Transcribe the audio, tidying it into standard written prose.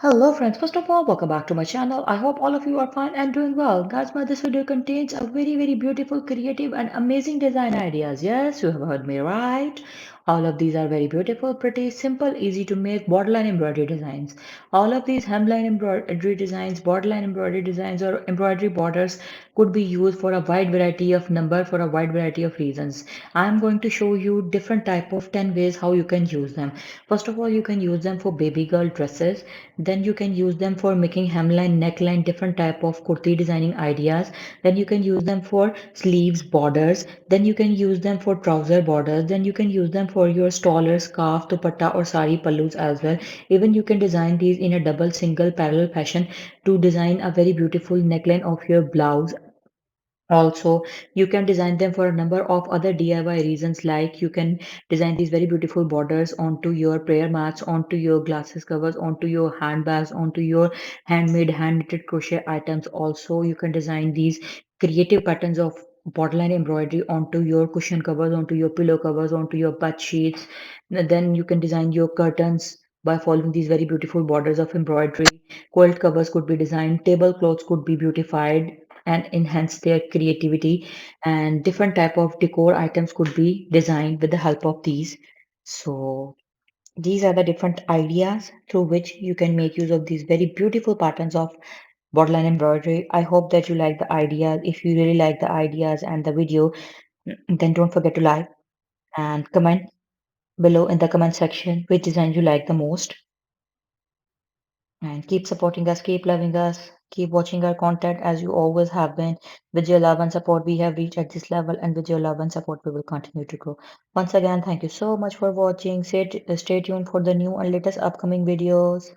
Hello friends, first of all, welcome back to my channel. I hope all of you are fine and doing well. Guys, this video contains a very beautiful, creative and amazing design ideas. Yes, you have heard me right. All of these are very beautiful, pretty, simple, easy to make borderline embroidery designs. All of these hemline embroidery designs, borderline embroidery designs or embroidery borders could be used for a wide variety of for a wide variety of reasons. I'm going to show you different type of 10 ways how you can use them. First of all, you can use them for baby girl dresses. Then you can use them for making hemline, neckline, different type of kurti designing ideas. Then you can use them for sleeves, borders. Then you can use them for trouser borders. Then you can use them for your stall or scarf, dupatta or sari pallus as well. Even you can design these in a double, single, parallel fashion to design a very beautiful neckline of your blouse. Also, you can design them for a number of other DIY reasons, like you can design these very beautiful borders onto your prayer mats, onto your glasses covers, onto your handbags, onto your handmade, hand knitted crochet items. Also, you can design these creative patterns of borderline embroidery onto your cushion covers, onto your pillow covers, onto your bed sheets. Then you can design your curtains by following these very beautiful borders of embroidery. Quilt covers could be designed, tablecloths could be beautified and enhance their creativity, and different type of decor items could be designed with the help of these. So these are the different ideas through which you can make use of these very beautiful patterns of borderline embroidery. I hope that you like the ideas. If you really like the ideas and the video, then don't forget to like and comment below in the comment section which design you like the most. And keep supporting us, keep loving us, keep watching our content as you always have been. With your love and support, we have reached at this level, and with your love and support, we will continue to grow. Once again, thank you so much for watching. Stay tuned for the new and latest upcoming videos.